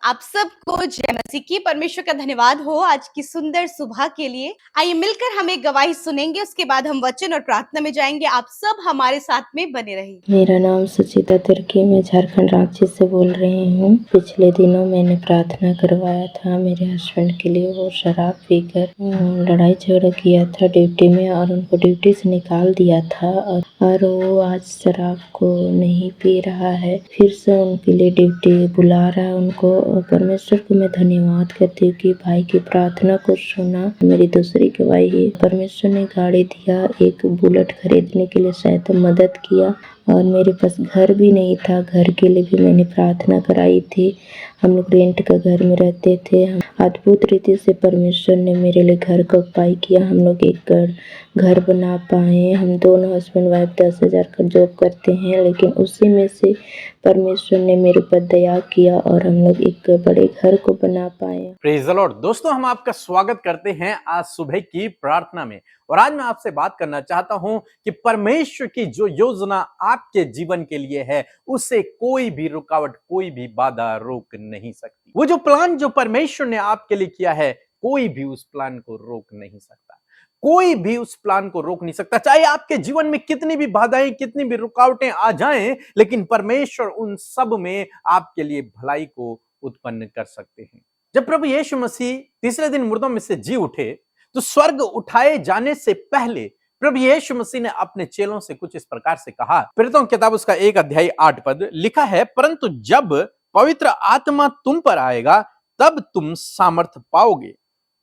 आप सबको जय मसीह की। परमेश्वर का धन्यवाद हो आज की सुंदर सुबह के लिए। आइए मिलकर हम एक गवाही सुनेंगे, उसके बाद हम वचन और प्रार्थना में जाएंगे। आप सब हमारे साथ में बने रहिए। मेरा नाम सुचिता तिर्की, मैं झारखंड रांची से बोल रही हूँ। पिछले दिनों मैंने प्रार्थना करवाया था मेरे हस्बैंड के लिए। वो शराब पीकर लड़ाई झगड़ा किया था ड्यूटी में और उनको ड्यूटी से निकाल दिया था और वो आज शराब को नहीं पी रहा है, फिर से उनके लिए ड्यूटी बुला रहा है उनको। परमेश्वर को मैं धन्यवाद करती हूँ कि भाई की प्रार्थना को सुना। मेरी दूसरी गवाही है, परमेश्वर ने गाड़ी दिया, एक बुलेट खरीदने के लिए शायद मदद किया और मेरे पास घर भी नहीं था। घर के लिए भी मैंने प्रार्थना कराई थी। हम लोग रेंट का घर में रहते थे। अद्भुत रीति से परमेश्वर ने मेरे लिए घर का उपाय किया। हम लोग एक घर बना पाए। हम दोनों हस्बैंड वाइफ 10,000 का जॉब करते हैं, लेकिन उसी में से परमेश्वर ने मेरे ऊपर दया किया और हम लोग एक बड़े घर को बना पाए। Praise the Lord. दोस्तों, हम आपका स्वागत करते हैं आज सुबह की प्रार्थना में। और आज मैं आपसे बात करना चाहता हूं कि परमेश्वर की जो योजना आपके जीवन के लिए है, उससे कोई भी रुकावट, कोई भी बाधा रोक नहीं सकती। वो जो प्लान जो परमेश्वर ने आपके लिए किया है, कोई भी उस प्लान को रोक नहीं सकता। कोई भी उस प्लान को रोक नहीं सकता। चाहे आपके जीवन में कितनी भी बाधाएं, कितनी भी रुकावटें आ जाएं, लेकिन परमेश्वर उन सब में आपके लिए भलाई को उत्पन्न कर सकते हैं। जब प्रभु यीशु मसीह तीसरे दिन मुर्दों में से जी उठे, तो स्वर्ग उठाए जाने से पहले प्रभु यीशु मसीह ने अपने चेलों से कुछ इस प्रकार से कहा। प्रेरितों की किताब उसका 1 अध्याय 8 पद लिखा है, परंतु जब पवित्र आत्मा तुम पर आएगा, तब तुम सामर्थ पाओगे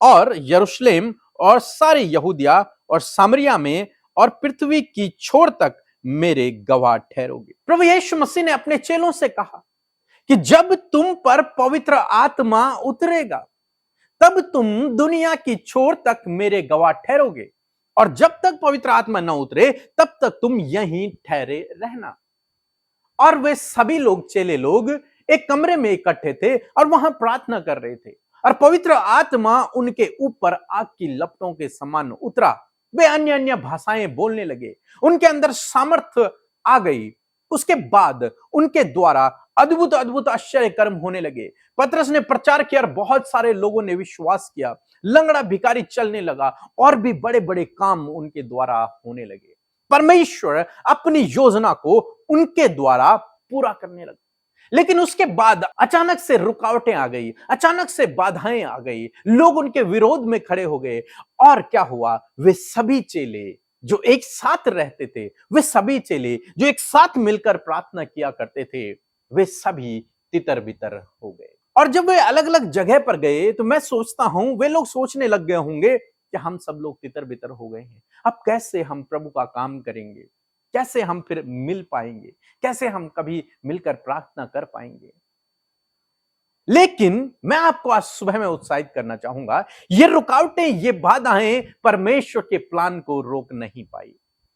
और यरूशलेम और सारे यहूदिया और सामरिया में और पृथ्वी की छोर तक मेरे गवाह ठहरोगे। प्रभु यीशु मसीह ने अपने चेलों से कहा कि जब तुम पर पवित्र आत्मा उतरेगा, तब तुम दुनिया की छोर तक मेरे गवाह ठहरोगे, और जब तक पवित्र आत्मा न उतरे तब तक तुम यहीं ठहरे रहना। और वे सभी लोग, चेले लोग, एक कमरे में इकट्ठे थे और वहां प्रार्थना कर रहे थे, और पवित्र आत्मा उनके ऊपर आग की लपटों के समान उतरा। वे अन्य अन्य भाषाएं बोलने लगे, उनके अंदर सामर्थ्य आ गई। उसके बाद उनके द्वारा अद्भुत अद्भुत आश्चर्य कर्म होने लगे। पतरस ने प्रचार किया और बहुत सारे लोगों ने विश्वास किया। लंगड़ा भिखारी चलने लगा और भी बड़े बड़े काम उनके द्वारा होने लगे। परमेश्वर अपनी योजना को उनके द्वारा पूरा करने लगा। लेकिन उसके बाद अचानक से रुकावटें आ गई, अचानक से बाधाएं आ गई, लोग उनके विरोध में खड़े हो गए। और क्या हुआ? वे सभी चेले जो एक साथ रहते थे, वे सभी चेले जो एक साथ मिलकर प्रार्थना किया करते थे, वे सभी तितर बितर हो गए। और जब वे अलग अलग जगह पर गए, तो मैं सोचता हूं वे लोग सोचने लग गए होंगे कि हम सब लोग तितर बितर हो गए हैं, अब कैसे हम प्रभु का काम करेंगे, कैसे हम फिर मिल पाएंगे, कैसे हम कभी मिलकर प्रार्थना कर पाएंगे। लेकिन मैं आपको आज सुबह में उत्साहित करना चाहूंगा, ये रुकावटें, ये बाधाएं परमेश्वर के प्लान को रोक नहीं पाई।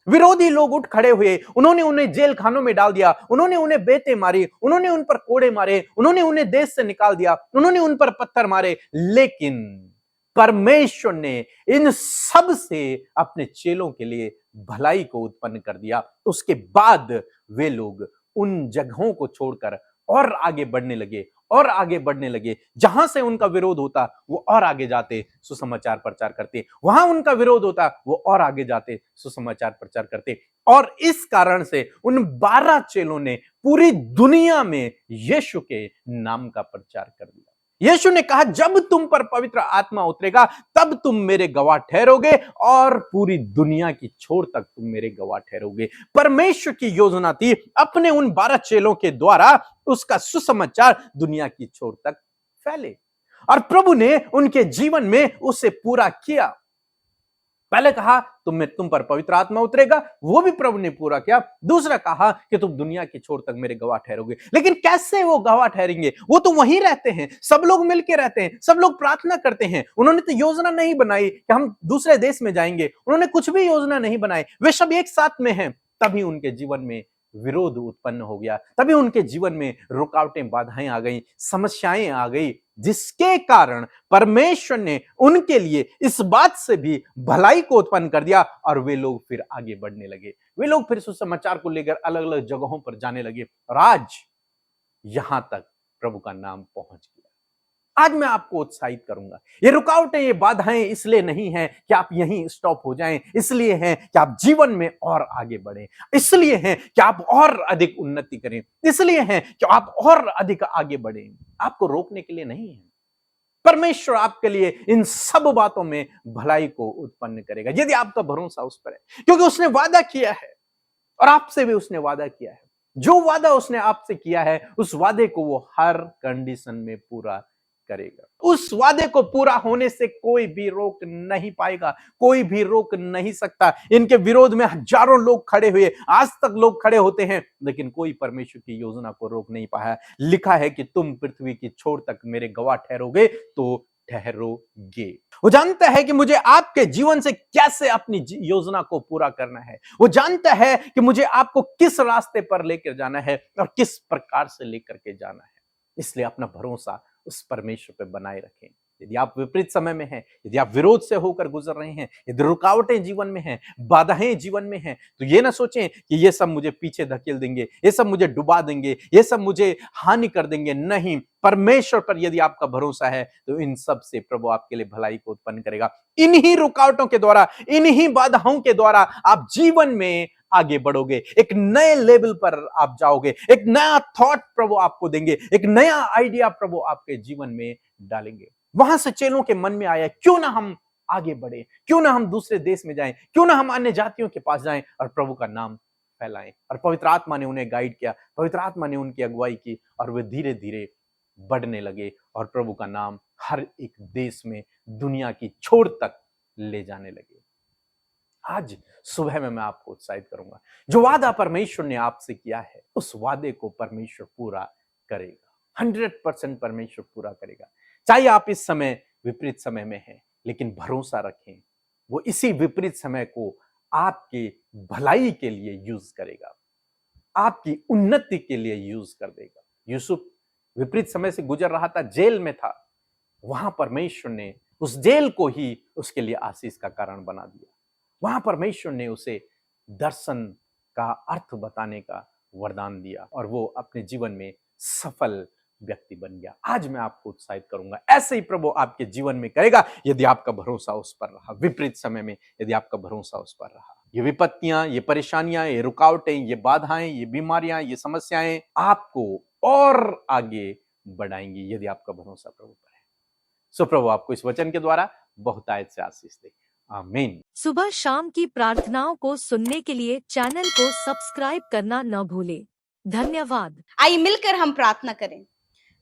विरोधी लोग उठ खड़े हुए, उन्होंने उन्हें जेल खानों में डाल दिया, उन्होंने उन्हें बेटे मारी, उन्होंने उन पर कोड़े मारे, उन्होंने उन्हें देश से निकाल दिया, उन्होंने उन पर पत्थर मारे। लेकिन परमेश्वर ने इन सब से अपने चेलों के लिए भलाई को उत्पन्न कर दिया। उसके बाद वे लोग उन जगहों को छोड़कर और आगे बढ़ने लगे और आगे बढ़ने लगे। जहां से उनका विरोध होता वो और आगे जाते, सुसमाचार प्रचार करते। वहां उनका विरोध होता वो और आगे जाते, सुसमाचार प्रचार करते। और इस कारण से उन 12 चेलों ने पूरी दुनिया में यीशु के नाम का प्रचार कर दिया। यीशु ने कहा, जब तुम पर पवित्र आत्मा उतरेगा, तब तुम मेरे गवाह ठहरोगे और पूरी दुनिया की छोर तक तुम मेरे गवाह ठहरोगे। परमेश्वर की योजना थी अपने उन 12 चेलों के द्वारा उसका सुसमाचार दुनिया की छोर तक फैले, और प्रभु ने उनके जीवन में उसे पूरा किया। पहले कहा तुम पर पवित्र आत्मा उतरेगा, वो भी प्रभु ने पूरा किया। दूसरा कहा कि तुम दुनिया की छोर तक मेरे गवाह ठहरोगे। लेकिन कैसे वो गवाह ठहरेंगे? वो तो वहीं रहते हैं, सब लोग मिलकर रहते हैं, सब लोग प्रार्थना करते हैं। उन्होंने तो योजना नहीं बनाई कि हम दूसरे देश में जाएंगे, उन्होंने कुछ भी योजना नहीं बनाई। वे सब एक साथ में हैं। तभी उनके जीवन में विरोध उत्पन्न हो गया, तभी उनके जीवन में रुकावटें, बाधाएं आ गई, समस्याएं आ गई, जिसके कारण परमेश्वर ने उनके लिए इस बात से भी भलाई को उत्पन्न कर दिया। और वे लोग फिर आगे बढ़ने लगे, वे लोग फिर सुसमाचार को लेकर अलग अलग जगहों पर जाने लगे, और आज यहां तक प्रभु का नाम पहुंच गया। आज मैं आपको उत्साहित करूंगा। ये रुकावटें, ये बाधाएं इसलिए नहीं हैं कि आप यहीं स्टॉप हो जाएं, इसलिए हैं कि आप जीवन में और आगे बढ़ें, इसलिए हैं कि आप और अधिक उन्नति करें, इसलिए हैं कि आप और अधिक आगे बढ़ें। आपको रोकने के लिए नहीं है। परमेश्वर आपके लिए इन सब बातों में भलाई को उत्पन्न करेगा यदि आपका भरोसा उस पर है, क्योंकि उसने वादा किया है और आपसे भी उसने वादा किया है। जो वादा उसने आपसे किया है उस वादे को वो हर कंडीशन में पूरा करेगा। उस वादे को पूरा होने से कोई भी रोक नहीं पाएगा, कोई भी रोक नहीं सकता। इनके विरोध में हजारों लोग खड़े हुए, आज तक लोग खड़े होते हैं, लेकिन कोई परमेश्वर की योजना को रोक नहीं पाया। लिखा है कि तुम पृथ्वी की छोर तक मेरे गवाह ठहरोगे तो ठहरोगे। वो जानता है कि मुझे आपके जीवन से कैसे अपनी योजना को पूरा करना है। वो जानता है कि मुझे आपको किस रास्ते पर लेकर जाना है और किस प्रकार से लेकर के जाना है। इसलिए अपना भरोसा उस परमेश्वर पे बनाए रखें। यदि आप विपरीत समय में हैं, यदि आप विरोध से होकर गुजर रहे हैं, यदि रुकावटें जीवन में हैं, बाधाएं जीवन में हैं, तो ये ना सोचें कि ये सब मुझे पीछे धकेल देंगे, ये सब मुझे डुबा देंगे, ये सब मुझे हानि कर देंगे। नहीं, परमेश्वर पर यदि आपका भरोसा है तो इन सब से प्रभु आपके लिए भलाई को उत्पन्न करेगा। इन्हीं रुकावटों के द्वारा, इन्हीं बाधाओं के द्वारा आप जीवन में आगे बढ़ोगे, एक नए लेवल पर आप जाओगे, एक नया थॉट प्रभु आपको देंगे, एक नया आइडिया प्रभु आपके जीवन में डालेंगे। वहां से चेलों के मन में आया, क्यों ना हम आगे बढ़े, क्यों ना हम दूसरे देश में जाएं, क्यों ना हम अन्य जातियों के पास जाएं और प्रभु का नाम फैलाएं। और पवित्र आत्मा ने उन्हें गाइड किया, पवित्र आत्मा ने उनकी अगुवाई की और वे धीरे धीरे बढ़ने लगे और प्रभु का नाम हर एक देश में, दुनिया की छोर तक ले जाने लगे। आज सुबह में मैं आपको उत्साहित करूंगा, जो वादा परमेश्वर ने आपसे किया है उस वादे को परमेश्वर पूरा करेगा। 100% परमेश्वर पूरा करेगा। चाहे आप इस समय विपरीत समय में हैं, लेकिन भरोसा रखें, वो इसी विपरीत समय को आपके भलाई के लिए यूज करेगा, आपकी उन्नति के लिए यूज कर देगा। यूसुफ विपरीत समय से गुजर रहा था, जेल में था, वहां परमेश्वर ने उस जेल को ही उसके लिए आशीष का कारण बना दिया। वहां परमेश्वर ने उसे दर्शन का अर्थ बताने का वरदान दिया और वो अपने जीवन में सफल व्यक्ति बन गया। आज मैं आपको उत्साहित करूंगा, ऐसे ही प्रभु आपके जीवन में करेगा यदि आपका भरोसा उस पर रहा। विपरीत समय में यदि आपका भरोसा उस पर रहा, ये विपत्तियां, ये परेशानियां, ये रुकावटें, ये बाधाएं, ये बीमारियां, ये समस्याएं आपको और आगे बढ़ाएंगी यदि आपका भरोसा प्रभु पर है। सो प्रभु आपको इस वचन के द्वारा बहुतायत से आशीष दे। आमीन। सुबह शाम की प्रार्थनाओं को सुनने के लिए चैनल को सब्सक्राइब करना न भूलें। धन्यवाद। आइए मिलकर हम प्रार्थना करें।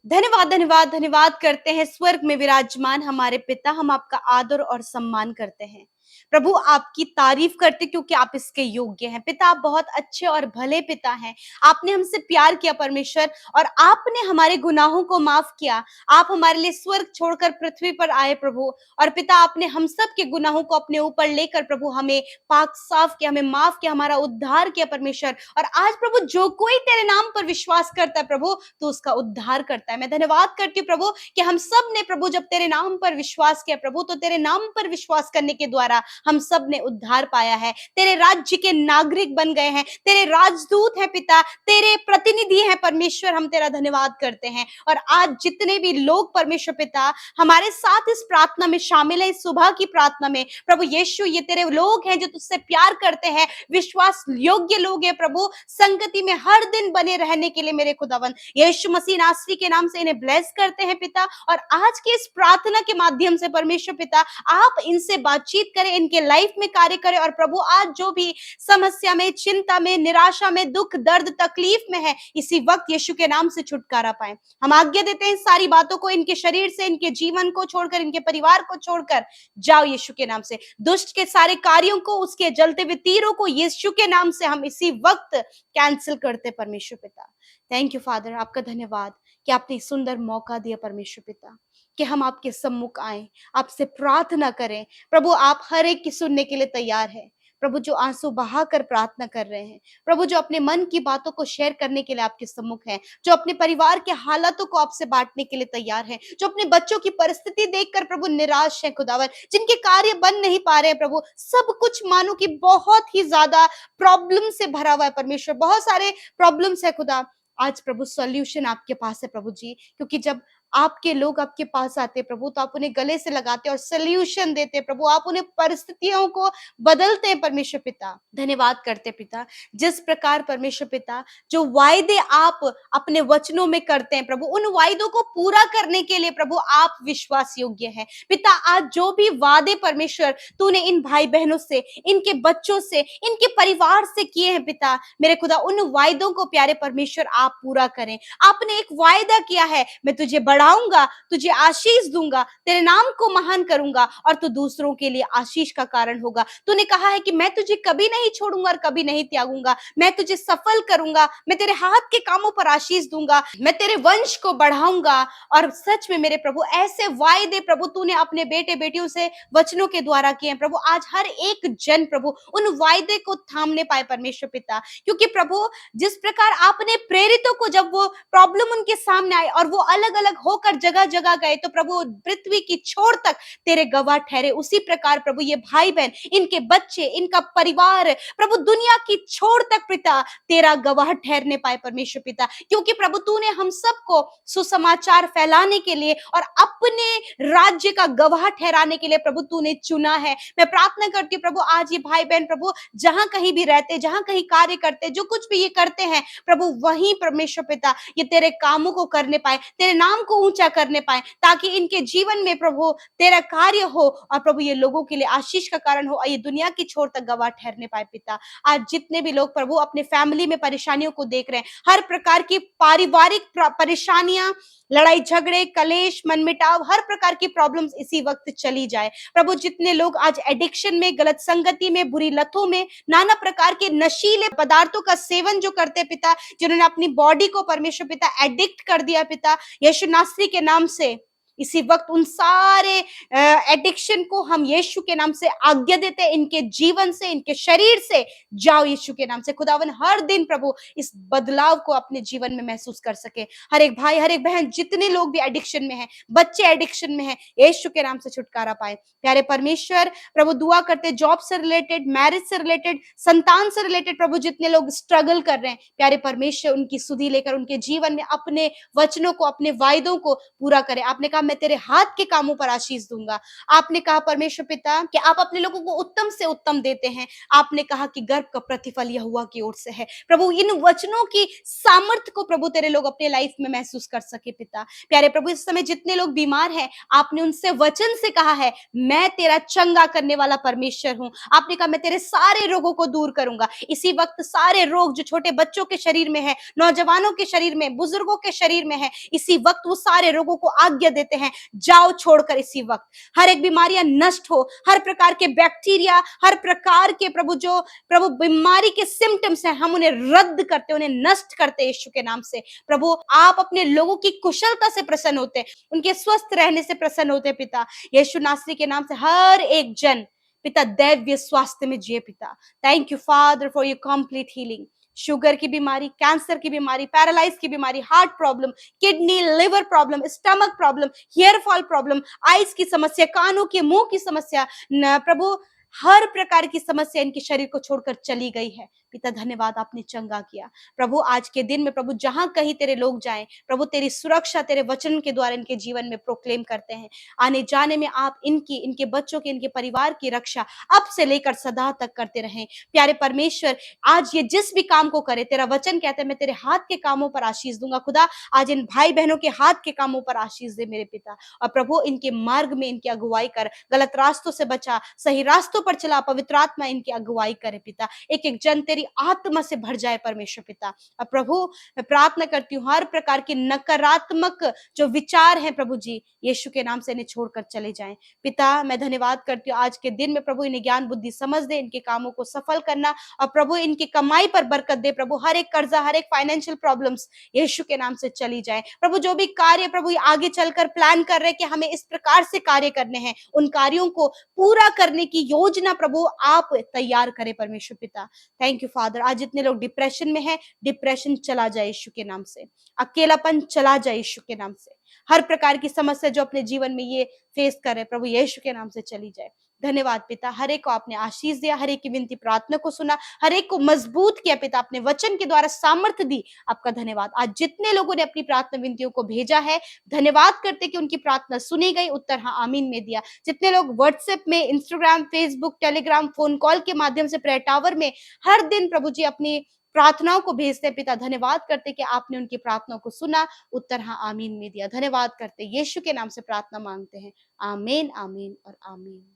धन्यवाद धन्यवाद धन्यवाद करते हैं स्वर्ग में विराजमान हमारे पिता, हम आपका आदर और सम्मान करते हैं प्रभु, आपकी तारीफ करते क्योंकि आप इसके योग्य हैं। पिता, आप बहुत अच्छे और भले पिता हैं। आपने हमसे प्यार किया परमेश्वर, और आपने हमारे गुनाहों को माफ किया। आप हमारे लिए स्वर्ग छोड़कर पृथ्वी पर आए प्रभु, और पिता आपने हम सब के गुनाहों को अपने ऊपर लेकर प्रभु हमें पाक साफ किया, हमें माफ किया, हमारा उद्धार किया परमेश्वर। और आज प्रभु जो कोई तेरे नाम पर विश्वास करता है प्रभु, तो उसका उद्धार करता है। मैं धन्यवाद करती हूँ प्रभु कि हम सब ने प्रभु जब तेरे नाम पर विश्वास किया प्रभु, तो तेरे नाम पर विश्वास करने के द्वारा हम सब ने उद्धार पाया है, तेरे राज्य के नागरिक बन गए हैं, तेरे राजदूत हैं पिता, तेरे प्रतिनिधि हैं परमेश्वर। हम तेरा धन्यवाद करते हैं। और आज जितने भी लोग परमेश्वर पिता हमारे साथ इस प्रार्थना में शामिल है, इस सुबह की प्रार्थना में प्रभु यीशु, ये तेरे लोग हैं जो तुझसे प्यार करते हैं, विश्वास योग्य लोग हैं प्रभु, संगति में हर दिन बने रहने के लिए मेरे खुदावन यीशु मसीह नासरी के नाम से इन्हें ब्लेस करते हैं पिता। और आज की इस प्रार्थना के माध्यम से परमेश्वर पिता आप इनसे बातचीत करें, इनके लाइफ में कार्य करें। और प्रभु आज जो भी समस्या में, चिंता में, निराशा में, दुख दर्द तकलीफ में है, इसी वक्त यीशु के नाम से छुटकारा पाए। हम आज्ञा देते हैं सारी बातों को इनके शरीर से, इनके जीवन को छोड़कर, इनके परिवार को छोड़कर जाओ यीशु के नाम से। दुष्ट के सारे कार्यों को, उसके जलते हुए तीरों को यीशु के नाम से हम इसी वक्त कैंसिल करते परमेश्वर पिता। थैंक यू फादर, आपका धन्यवाद कि आपने सुंदर मौका दिया परमेश्वर पिता कि हम आपके सम्मुख आए, आपसे प्रार्थना करें। प्रभु आप हर एक की सुनने के लिए तैयार है प्रभु, जो आंसू बहाकर प्रार्थना कर रहे हैं प्रभु, जो अपने मन की बातों को शेयर करने के लिए आपके सम्मुख है, जो अपने परिवार के हालातों को आपसे बांटने के लिए तैयार है, जो अपने बच्चों की परिस्थिति देखकर प्रभु निराश है खुदावर, जिनके कार्य बन नहीं पा रहे हैं प्रभु, सब कुछ मानो कि बहुत ही ज्यादा प्रॉब्लम से भरा हुआ है परमेश्वर, बहुत सारे प्रॉब्लम्स है खुदा। आज प्रभु सॉल्यूशन आपके पास है प्रभु जी, क्योंकि जब आपके लोग आपके पास आते हैं प्रभु, तो आप उन्हें गले से लगाते और सोल्यूशन देते हैं प्रभु, आप उन्हें परिस्थितियों को बदलते हैं परमेश्वर पिता। धन्यवाद करते हैं पिता, जिस प्रकार परमेश्वर पिता जो वायदे आप अपने वचनों में करते हैं प्रभु, उन वायदों को पूरा करने के लिए प्रभु आप विश्वास योग्य हैं पिता। आज जो भी वादे परमेश्वर तूने इन भाई बहनों से, इनके बच्चों से, इनके परिवार से किए हैं पिता, मेरे खुदा उन वायदों को प्यारे परमेश्वर आप पूरा करें। आपने एक वायदा किया है, मैं तुझे बढ़ाऊंगा, तुझे आशीष दूंगा, तेरे नाम को महान करूंगा और तू दूसरों के लिए आशीष का कारण होगा। तूने कहा है कि मैं तुझे कभी नहीं छोड़ूंगा और कभी नहीं त्यागूंगा, मैं तुझे सफल करूंगा, मैं तेरे हाथ के कामों पर आशीष दूंगा, मैं तेरे वंश को बढ़ाऊंगा। और सच में मेरे प्रभु ऐसे वायदे प्रभु तूने अपने बेटे बेटियों से वचनों के द्वारा किए हैं प्रभु। आज हर एक जन प्रभु उन वायदे को थामने पाए परमेश्वर पिता, क्योंकि प्रभु जिस प्रकार आपने प्रेरितों को जब वो प्रॉब्लम उनके सामने आई और वो अलग अलग होकर जगह जगह गए, तो प्रभु पृथ्वी की छोर तक तेरे गवाह ठहरे। उसी प्रकार प्रभु ये भाई बहन, इनके बच्चे, इनका परिवार प्रभु दुनिया की छोर तक पिता तेरा गवाह ठहरने पाए परमेश्वर पिता, क्योंकि प्रभु तूने हम सबको सुसमाचार फैलाने के लिए और अपने राज्य का गवाह ठहराने के लिए प्रभु तूने चुना है। मैं प्रार्थना करती हूँ प्रभु आज ये भाई बहन प्रभु जहां कहीं भी रहते, जहां कहीं कार्य करते, जो कुछ भी ये करते हैं प्रभु, वहीं परमेश्वर पिता ये तेरे कामों को करने पाए, तेरे नाम को ऊंचा करने पाए, ताकि इनके जीवन में प्रभु तेरा कार्य हो और प्रभु ये लोगों के लिए आशीष का कारण हो और ये दुनिया की छोर तक गवाह ठहरने पाए पिता। आज जितने भी लोग प्रभु अपने फैमिली में परेशानियों को देख रहे हैं, हर प्रकार की पारिवारिक परेशानियां, लड़ाई झगड़े, कलेश, मनमिटाव, हर प्रकार की प्रॉब्लम्स इसी वक्त चली जाए प्रभु। जितने लोग आज एडिक्शन में, गलत संगति में, बुरी लतों में, नाना प्रकार के नशीले पदार्थों का सेवन जो करते पिता, जिन्होंने अपनी बॉडी को परमेश्वर पिता एडिक्ट कर दिया पिता, यीशु नासरी के नाम से इसी वक्त उन सारे एडिक्शन को हम यीशु के नाम से आज्ञा देते हैं, इनके जीवन से, इनके शरीर से जाओ यीशु के नाम से। खुदावन हर दिन प्रभु इस बदलाव को अपने जीवन में महसूस कर सके। हर एक भाई, हर एक बहन, जितने लोग भी एडिक्शन में हैं, बच्चे एडिक्शन में हैं, यीशु के नाम से छुटकारा पाए। प्यारे परमेश्वर प्रभु दुआ करते जॉब से रिलेटेड, मैरिज से रिलेटेड, संतान से रिलेटेड प्रभु जितने लोग स्ट्रगल कर रहे हैं, प्यारे परमेश्वर उनकी सुधि लेकर उनके जीवन में अपने वचनों को, अपने वायदों को पूरा करे। आपने कहा मैं तेरे हाथ के कामों पर आशीष दूंगा। आपने कहा परमेश्वर पिता कि आप अपने लोगों को उत्तम से उत्तम देते हैं। आपने कहा कि गर्व का प्रतिफल यहोवा की ओर से है। प्रभु इन वचनों की सामर्थ्य को प्रभु तेरे लोग अपने लाइफ में महसूस कर सके पिता। प्यारे प्रभु इस समय जितने लोग बीमार हैं, आपने उनसे वचन से कहा है मैं तेरा चंगा करने वाला परमेश्वर हूं। आपने कहा मैं तेरे सारे रोगों को दूर करूंगा। इसी वक्त सारे रोग जो छोटे बच्चों के शरीर में है, नौजवानों के शरीर में, बुजुर्गों के शरीर में है, इसी वक्त वो सारे रोगों को आज्ञा देते हैं जाओ छोड़कर। इसी वक्त हर एक बीमारियां नष्ट हो, हर प्रकार के बैक्टीरिया, हर प्रकार के प्रभु जो प्रभु बीमारी के सिम्टम्स हैं, हम उन्हें रद्द करते, उन्हें नष्ट करते यीशु के नाम से। प्रभु आप अपने लोगों की कुशलता से प्रसन्न होते, उनके स्वस्थ रहने से प्रसन्न होते पिता। यीशु नासरी के नाम से हर एक जन पिता दैव्य स्वास्थ्य में जिए पिता। Thank you father for your complete healing. Sugar की बीमारी, कैंसर की बीमारी, पैरालाइज की बीमारी, heart problem, kidney, liver problem, stomach problem, hair fall problem, eyes की समस्या, कानों की, मुंह की समस्या, प्रभु हर प्रकार की समस्या इनके शरीर को छोड़कर चली गई है पिता। धन्यवाद आपने चंगा किया प्रभु। आज के दिन में प्रभु जहां कहीं तेरे लोग जाएं प्रभु, तेरी सुरक्षा तेरे वचन के द्वारा इनके जीवन में प्रोक्लेम करते हैं। आने जाने में आप इनकी, इनके बच्चों की, इनके परिवार की रक्षा अब से लेकर सदा तक करते रहें। प्यारे परमेश्वर आज ये जिस भी काम को करे, तेरा वचन कहता है मैं तेरे हाथ के कामों पर आशीष दूंगा। खुदा आज इन भाई बहनों के हाथ के कामों पर आशीष दे मेरे पिता। और प्रभु इनके मार्ग में इनकी अगुवाई कर, गलत रास्तों से बचा, सही रास्तों पर चला, पवित्र आत्मा इनकी अगुवाई करे पिता। एक एक जन तेरी आत्मा से भर जाए परमेश्वर पिता। और प्रभु मैं प्रार्थना करती हूँ हर प्रकार की नकारात्मक जो विचार हैं प्रभु जी यीशु के नाम से इन्हें छोड़कर चले जाएं पिता। मैं धन्यवाद करती हूँ आज के दिन में प्रभु इन्हें ज्ञान बुद्धि समझ दे, इनके कामों को सफल करना, और प्रभु इनकी कमाई पर बरकत दे प्रभु। हर एक कर्जा, हर एक फाइनेंशियल प्रॉब्लम्स यीशु के नाम से चली जाए प्रभु। जो भी कार्य प्रभु आगे चलकर प्लान कर रहे हैं कि हमें इस प्रकार से कार्य करने हैं, उन कार्यों को पूरा करने की योजना प्रभु आप तैयार करें परमेश्वर पिता। Thank you father. आज जितने लोग डिप्रेशन में हैं, डिप्रेशन चला जाए यीशु के नाम से, अकेलापन चला जाए यीशु के नाम से, हर प्रकार की समस्या जो अपने जीवन में ये फेस कर रहे प्रभु यीशु के नाम से चली जाए। धन्यवाद पिता, हर एक को आपने आशीष दिया, हर एक की विनती प्रार्थना को सुना, हर एक को मजबूत किया पिता, अपने वचन के द्वारा सामर्थ्य दी। आपका धन्यवाद। आज जितने लोगों ने अपनी प्रार्थना विनतियों को भेजा है, धन्यवाद करते कि उनकी प्रार्थना सुनी गई, उत्तर हाँ आमीन में दिया। जितने लोग व्हाट्सएप में, Instagram, Facebook, Telegram, phone call के माध्यम से प्रेयर टावर में हर दिन प्रभु जी अपनी प्रार्थनाओं को भेजते पिता, धन्यवाद करते कि आपने उनकी प्रार्थनाओं को सुना, उत्तर हाँ आमीन में दिया। धन्यवाद करते, यीशु के नाम से प्रार्थना मांगते हैं, आमीन, आमीन और आमीन।